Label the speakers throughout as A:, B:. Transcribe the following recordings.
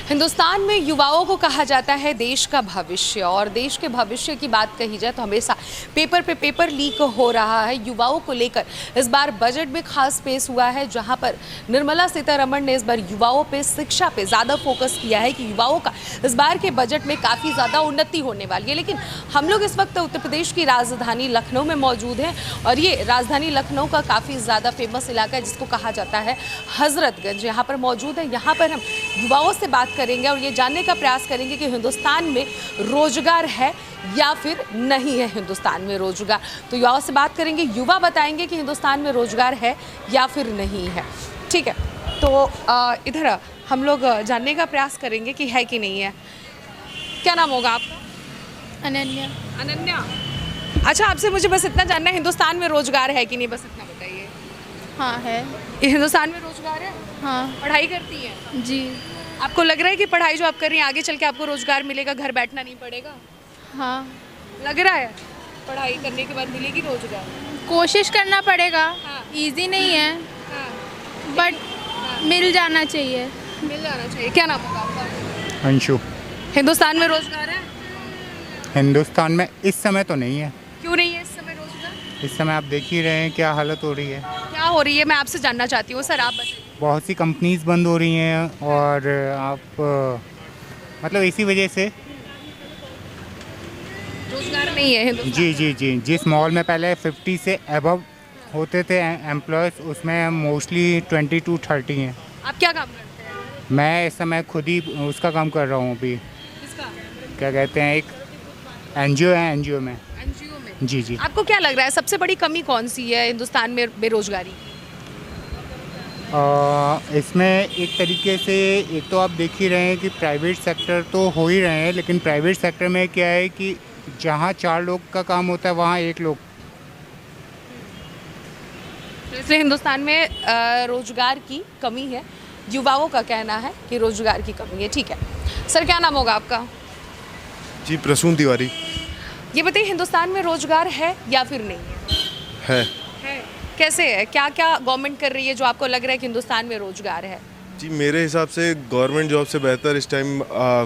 A: हिंदुस्तान में युवाओं को कहा जाता है देश का भविष्य, और देश के भविष्य की बात कही जाए तो हमेशा पेपर पे पेपर लीक हो रहा है। युवाओं को लेकर इस बार बजट भी खास पेश हुआ है, जहां पर निर्मला सीतारमण ने इस बार युवाओं पे, शिक्षा पे ज़्यादा फोकस किया है कि युवाओं का इस बार के बजट में काफ़ी ज़्यादा उन्नति होने वाली है। लेकिन हम लोग इस वक्त उत्तर प्रदेश की राजधानी लखनऊ में मौजूद हैं, और ये राजधानी लखनऊ का काफ़ी ज़्यादा फेमस इलाका है जिसको कहा जाता है हजरतगंज। यहाँ पर मौजूद है, यहाँ पर हम युवाओं से बात करेंगे और ये जानने का प्रयास करेंगे कि हिंदुस्तान में रोजगार है या फिर नहीं है हिंदुस्तान में रोजगार। तो युवाओं से बात करेंगे, युवा बताएंगे कि हिंदुस्तान में रोजगार है या फिर नहीं है। ठीक है, तो इधर हम लोग जानने का प्रयास करेंगे कि है कि नहीं है। क्या नाम होगा आपका?
B: अनन्या।
A: अनन्या, अच्छा, आपसे मुझे बस इतना जानना है, हिंदुस्तान में रोजगार है कि नहीं, बस इतना बताइए।
B: हाँ है।
A: हिंदुस्तान में रोजगार है?
B: हाँ।
A: पढ़ाई करती हैं?
B: जी।
A: आपको लग रहा है कि पढ़ाई जो आप कर रही हैं आगे चल के आपको रोजगार मिलेगा, घर बैठना नहीं पड़ेगा?
B: हाँ,
A: लग रहा है पढ़ाई करने के बाद मिलेगी रोजगार?
B: कोशिश करना पड़ेगा।
A: हाँ।
B: इजी नहीं है,
A: हाँ,
B: बट मिल जाना चाहिए।
A: मिल जाना चाहिए। क्या नाम होगा आपका?
C: अंशु।
A: हिंदुस्तान में रोजगार है?
C: हिंदुस्तान में इस समय तो नहीं है।
A: क्यों नहीं है इस समय रोजगार?
C: इस समय आप देख ही रहे हैं क्या हालत हो रही है।
A: क्या हो रही है, मैं आपसे जानना चाहती हूँ। सर आप बताइए।
C: बहुत सी कंपनीज बंद हो रही हैं और आप मतलब इसी वजह से
A: रोजगार नहीं है हिंदुस्तान?
C: जी, जिस मॉल में पहले 50 से अबव होते थे एम्प्लॉयज़, उसमें मोस्टली 20 to 30 हैं।
A: आप क्या काम करते हैं?
C: मैं इस समय खुद ही उसका काम कर रहा हूँ अभी।
A: किसका?
C: क्या कहते हैं, एक एनजीओ है, एनजीओ में।
A: एनजीओ में?
C: जी।
A: आपको क्या लग रहा है सबसे बड़ी कमी कौन सी है हिंदुस्तान में बेरोजगारी की?
C: इसमें एक तरीके से एक तो आप देख ही रहे हैं कि प्राइवेट सेक्टर तो हो ही रहे हैं, लेकिन प्राइवेट सेक्टर में क्या है कि जहाँ 4 लोग का काम होता है वहाँ 1 लोग।
A: तो इसलिए हिंदुस्तान में रोजगार की कमी है। युवाओं का कहना है कि रोजगार की कमी है। ठीक है सर, क्या नाम होगा आपका?
D: जी, प्रसून तिवारी।
A: ये बताइए, हिंदुस्तान में रोजगार है या फिर नहीं है? है। कैसे है, क्या क्या गवर्नमेंट कर रही है जो आपको लग रहा है कि हिंदुस्तान में रोजगार है?
D: जी, मेरे हिसाब से गवर्नमेंट जॉब से बेहतर इस टाइम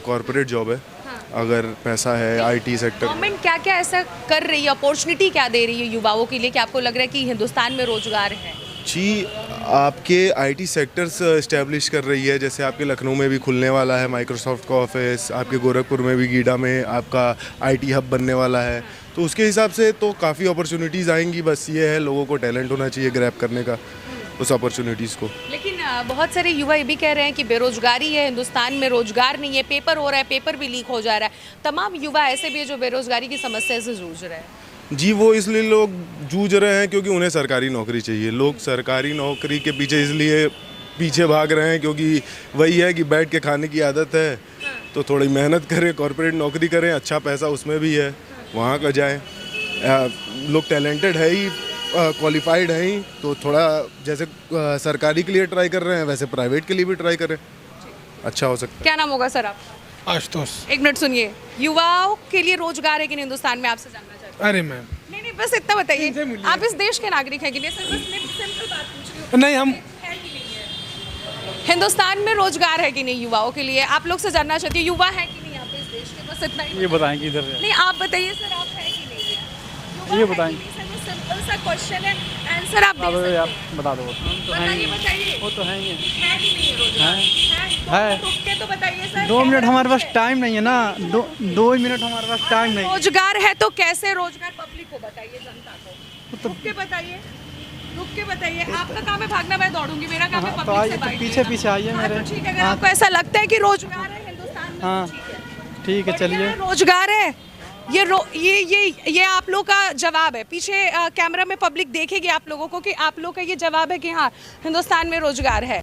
D: कॉरपोरेट जॉब है।
A: हाँ।
D: अगर पैसा है आईटी सेक्टर।
A: गवर्नमेंट क्या क्या ऐसा कर रही है, अपॉर्चुनिटी क्या दे रही है युवाओं के लिए कि आपको लग रहा है कि हिंदुस्तान में रोजगार है?
D: जी, आपके आईटी सेक्टर्स इस्टेब्लिश कर रही है। जैसे आपके लखनऊ में भी खुलने वाला है माइक्रोसॉफ्ट का ऑफिस, आपके गोरखपुर में भी, गीडा में आपका आईटी हब बनने वाला है। तो उसके हिसाब से तो काफ़ी अपॉर्चुनिटीज़ आएंगी। बस ये है, लोगों को टैलेंट होना चाहिए ग्रैब करने का उस अपॉर्चुनिटीज़ को।
A: लेकिन बहुत सारे युवा ये भी कह रहे हैं कि बेरोजगारी है, हिंदुस्तान में रोजगार नहीं है, पेपर हो रहा है, पेपर भी लीक हो जा रहा है। तमाम युवा ऐसे भी है जो बेरोजगारी की समस्या से जूझ रहे हैं।
D: जी, वो इसलिए लोग जूझ रहे हैं क्योंकि उन्हें सरकारी नौकरी चाहिए। लोग सरकारी नौकरी के पीछे इसलिए पीछे भाग रहे हैं क्योंकि वही है कि बैठ के खाने की आदत है। तो थोड़ी मेहनत करें, कॉर्पोरेट नौकरी करें, अच्छा पैसा उसमें भी है, वहाँ का जाएं। लोग टैलेंटेड है ही, क्वालिफाइड है ही, तो थोड़ा जैसे सरकारी के लिए ट्राई कर रहे हैं वैसे प्राइवेट के लिए भी ट्राई करें, अच्छा हो सकता है।
A: क्या नाम होगा सर आप?
E: आशुतोष।
A: एक मिनट सुनिए, युवाओं के लिए रोजगार है कि नहीं हिंदुस्तान में, आपसे जानना चाहते
E: अरे मैम,
A: नहीं, बस इतना बताइए, आप इस देश के नागरिक हैं कि नहीं? सर बस मैं सिंपल बात पूछ रही हूँ।
E: नहीं, हम
A: है कि नहीं है? हिंदुस्तान में रोजगार है कि नहीं युवाओं के लिए? आप लोग से जानना चाहती हूँ, युवा है कि नहीं आप इस देश के? बस इतना ही।
E: ये बताएंगे इधर।
A: नहीं, आप बताइए सर, आप है कि नहीं है?
E: ये बताएंगे।
A: सिंपल सा क्वेश्चन है, आंसर आप दे सकते हैं।
E: आप बता दो।
A: बताइए।
E: वो तो है ही
A: है कि नहीं है रोजगार?
E: है।
A: रुक के तो बताइए सर।
E: 2 मिनट हमारे पास टाइम नहीं है ना, 2 मिनट हमारे पास टाइम नहीं।
A: रोजगार है तो कैसे रोजगार पब्लिक को बताइए, जनता को। रुक के बताइए, रुक के बताइए। आपका काम है भागना, मैं दौड़ूंगी, मेरा काम है
E: तो
A: पब्लिक
E: आइए,
A: से
E: तो
A: बाइट
E: पीछे
A: लेना।
E: पीछे आइए
A: हाँ,
E: मेरे।
A: तो ठीक है, अगर आपको ऐसा लगता है कि रोजगार है हिंदुस्तान में,
E: हाँ,
A: तो
E: ठीक है, चलिए।
A: रोजगार है। ये आप लोग का जवाब है। पीछे कैमरा में पब्लिक देखेगी आप लोगों को कि आप लोग का ये जवाब है कि हाँ हिंदुस्तान में रोजगार है।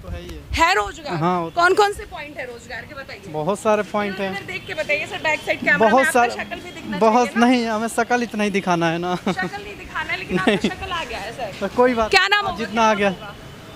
A: है रोजगार?
E: हाँ,
A: कौन कौन से पॉइंट है रोजगार के, बताइए।
E: बहुत सारे पॉइंट हैं।
A: इधर देख के बताइए सर, बैक साइड कैमरा में
E: बहुत
A: आपका
E: सारे,
A: शक्ल भी दिखना
E: बहुत
A: चाहिए ना।
E: नहीं, हमें शक्ल इतना ही दिखाना है ना।
A: शक्ल नहीं दिखाना है, लेकिन आपका शक्ल आ गया है सर।
E: तो कोई बात।
A: क्या नाम होगा?
E: जितना आ गया।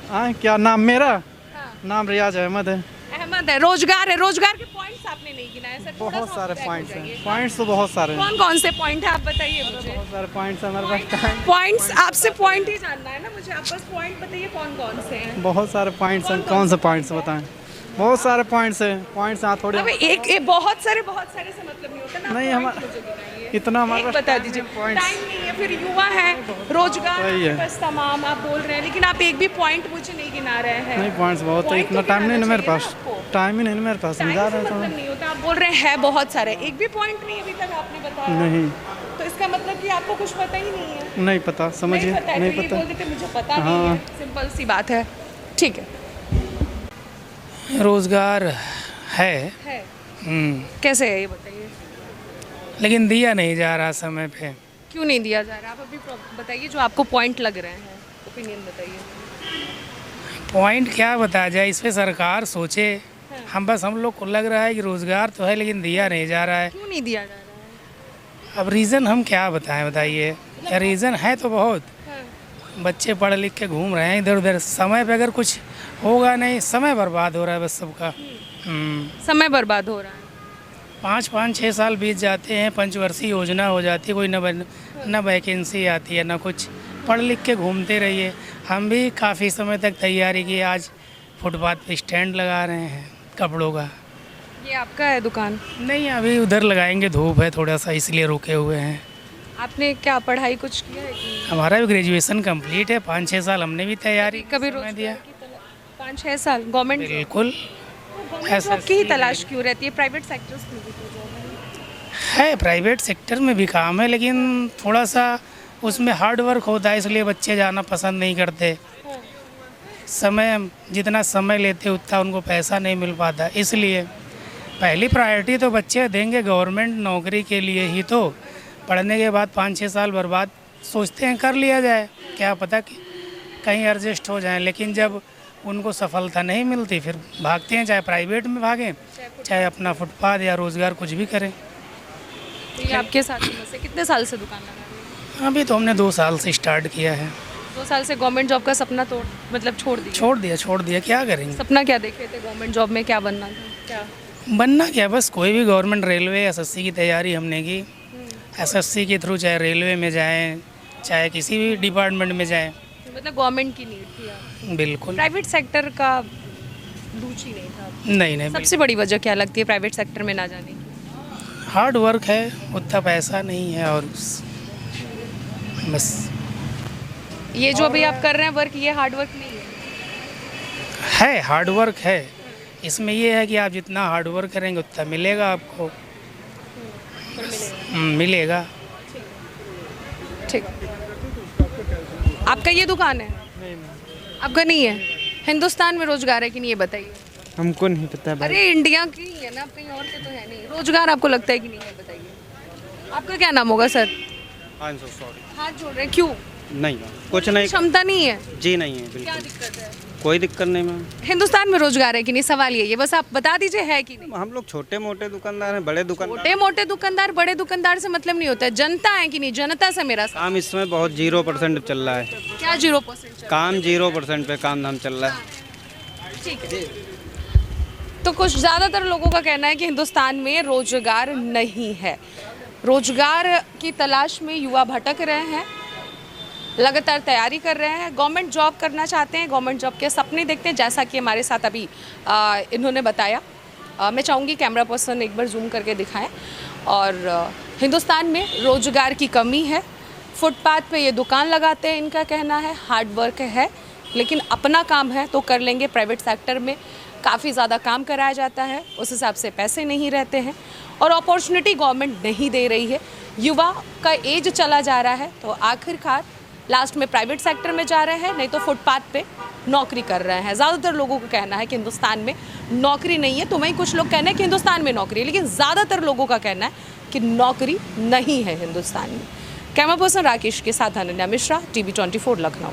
E: हाँ, क्या नाम मेरा?
A: हाँ।
E: नाम रियाज अहमद है।
A: अहमद है। रोजगार है, रोजगार के पॉइंट्स आपने नहीं गिनाए सर।
E: बहुत सारे पॉइंट्स हैं। पॉइंट्स तो बहुत सारे हैं।
A: कौन कौन से पॉइंट है आप बताइए मुझे।
E: बहुत सारे पॉइंट्स हमारे पास टाइम।
A: पॉइंट्स, आपसे पॉइंट ही जानना है ना मुझे, आप बस पॉइंट बताइए कौन कौन से हैं।
E: बहुत सारे पॉइंट्स हैं, कौन से पॉइंट्स बताएं? बहुत सारे पॉइंट्स हैं, पॉइंट्स यहाँ थोड़े
A: अब एक बहुत सारे से मतलब नहीं होता ना।
E: नहीं,
A: point
E: हमारा-
A: मुझे गिनाइए।
E: इतना हमारे
A: एक
E: पास
A: बता
E: time
A: दीजिए।
E: नहीं है, points।
A: टाइम नहीं है, फिर युवा है, रोजगार
E: सही है।
A: बस तमाम आप बोल रहे हैं, लेकिन आप एक भी पॉइंट मुझे नहीं गिना रहे हैं।
E: नहीं, पॉइंट्स बहुत है,
A: Point
E: इतना
A: तो
E: टाइम नहीं है
A: गिनाना
E: मेरे
A: चाहिए
E: पास,
A: ना आपको।
E: टाइम ही नहीं है मेरे पास, समझा
A: टाइम
E: रहे
A: से
E: हैं
A: मतलब नहीं होता, आप बोल रहे हैं बहुत सारे, एक भी पॉइंट नहीं अभी तक आपने बताया।
E: नहीं,
A: तो इसका मतलब कि आपको कुछ पता ही नहीं है।
E: नहीं पता, समझिए,
A: नहीं पता है,
E: नहीं
A: तो ये बोल
E: पता।
A: देते मुझे पता नहीं है, सिंपल सी बात है। ठीक है।
F: रोज़गार है,
A: है कैसे है ये बताइए,
F: लेकिन दिया नहीं जा रहा समय पे।
A: क्यों नहीं दिया जा रहा? आप अभी बताइए जो आपको पॉइंट लग रहे हैं, ओपिनियन बताइए।
F: पॉइंट क्या बताया जाए, इस पे सरकार सोचे। हम लोग को लग रहा है कि रोज़गार तो है लेकिन दिया नहीं जा रहा है।
A: क्यों नहीं दिया जा रहा है?
F: अब रीज़न हम क्या बताएं, बताइए। रीज़न है तो बहुत, बच्चे पढ़ लिख के घूम रहे हैं इधर उधर, समय पे अगर कुछ होगा नहीं, समय बर्बाद हो रहा है बस सबका।
A: समय बर्बाद हो रहा है।
F: 5-6 साल बीत जाते हैं, पंचवर्षीय योजना हो जाती है, कोई न वैकेंसी आती है, ना कुछ। पढ़ लिख के घूमते रहिए। हम भी काफ़ी समय तक तैयारी की, आज फुटपाथ पे स्टैंड लगा रहे हैं कपड़ों का।
A: ये आपका है दुकान?
F: नहीं, अभी उधर लगाएंगे, धूप है थोड़ा सा इसलिए रुके हुए हैं।
A: आपने क्या पढ़ाई कुछ किया है कि
F: हमारा भी ग्रेजुएशन कंप्लीट है, 5-6 साल हमने भी तैयारी
A: कभी
F: समय दिया।
A: 5-6 साल गवर्नमेंट
F: बिल्कुल ऐसा
A: जॉब की ही तलाश क्यों रहती है? प्राइवेट सेक्टर्स में भी तो जॉब है।
F: है, प्राइवेट सेक्टर में भी काम है, लेकिन थोड़ा सा उसमें हार्ड वर्क होता है, इसलिए बच्चे जाना पसंद नहीं करते। समय जितना समय लेते उतना उनको पैसा नहीं मिल पाता, इसलिए पहली प्रायोरिटी तो बच्चे देंगे गवर्नमेंट नौकरी के लिए ही। तो पढ़ने के बाद 5-6 साल बर्बाद सोचते हैं कर लिया जाए, क्या पता कि कहीं एडजस्ट हो जाए, लेकिन जब उनको सफलता नहीं मिलती फिर भागते हैं, चाहे प्राइवेट में भागें, चाहे अपना फुटपाथ या रोज़गार कुछ भी करें।
A: तो ये आपके साथ में से कितने साल से दुकान लगा रहे हैं?
F: अभी तो हमने 2 साल से स्टार्ट किया है।
A: 2 साल से गवर्नमेंट जॉब का सपना छोड़ दिया।
F: क्या करेंगे।
A: सपना क्या देखे थे गवर्नमेंट जॉब में? क्या बनना था? क्या
F: बनना क्या, बस कोई भी गवर्नमेंट, रेलवे, एसएससी की तैयारी हमने की। एसएससी के थ्रू चाहे रेलवे में जाएं, चाहे किसी भी डिपार्टमेंट में जाएं।
A: मतलब गवर्नमेंट की नीड थी आपको?
F: बिल्कुल।
A: प्राइवेट सेक्टर का रुचि नहीं था?
F: नहीं,
A: सबसे बड़ी वजह क्या लगती है प्राइवेट सेक्टर में ना जाने की?
F: हार्ड वर्क है, उतना पैसा नहीं है, और बस।
A: ये जो अभी आप कर रहे हैं वर्क, ये हार्ड वर्क नहीं है?
F: हार्ड वर्क है। इसमें ये है कि आप जितना हार्ड वर्क करेंगे उतना मिलेगा आपको। मिलेगा।
A: ठीक। आपका ये दुकान है? आपका नहीं है? हिंदुस्तान में रोजगार है कि नहीं ये बताइए।
E: हमको नहीं पता भाई।
A: अरे इंडिया की ही है ना, कहीं और के तो है नहीं। रोजगार आपको लगता है कि नहीं है बताइए। आपका क्या नाम होगा सर? हाथ जोड़ रहे हैं, क्यों?
E: नहीं, कुछ नहीं,
A: क्षमता नहीं है?
E: जी नहीं है,
A: क्या
E: बिल्कुल
A: दिक्कत है?
E: कोई दिक्कत नहीं मैम।
A: हिंदुस्तान में रोजगार है कि नहीं, सवाल ये बस आप बता दीजिए है कि नहीं।
E: हम लोग छोटे मोटे दुकानदार हैं, बड़े दुकानदार
A: छोटे मोटे दुकानदार बड़े दुकानदार से मतलब नहीं होता है, जनता है कि नहीं, जनता से मेरा सवाल।
E: काम इसमें बहुत 0% चल रहा है।
A: क्या 0%
E: काम 0% पे काम धाम चल रहा है।
A: ठीक है। तो कुछ ज़्यादातर लोगों का कहना है कि हिंदुस्तान में रोजगार नहीं है। रोजगार की तलाश में युवा भटक रहे हैं, लगातार तैयारी कर रहे हैं, गवर्नमेंट जॉब करना चाहते हैं, गवर्नमेंट जॉब के सपने देखते हैं, जैसा कि हमारे साथ अभी इन्होंने बताया। मैं चाहूँगी कैमरा पर्सन एक बार जूम करके दिखाएं। और हिंदुस्तान में रोजगार की कमी है, फुटपाथ पे ये दुकान लगाते हैं, इनका कहना है हार्ड वर्क है, लेकिन अपना काम है तो कर लेंगे। प्राइवेट सेक्टर में काफ़ी ज़्यादा काम कराया जाता है, उस हिसाब से पैसे नहीं रहते हैं और अपॉर्चुनिटी गवर्नमेंट नहीं दे रही है। युवा का एज चला जा रहा है, तो आखिरकार लास्ट में प्राइवेट सेक्टर में जा रहे हैं, नहीं तो फुटपाथ पे नौकरी कर रहे हैं। ज़्यादातर लोगों का कहना है कि हिंदुस्तान में नौकरी नहीं है, तो वहीं कुछ लोग कहना है कि हिंदुस्तान में नौकरी है, लेकिन ज़्यादातर लोगों का कहना है कि नौकरी नहीं है हिंदुस्तान में। कैमरा पर्सन राकेश के साथ अनन्या मिश्रा, TV 24 लखनऊ।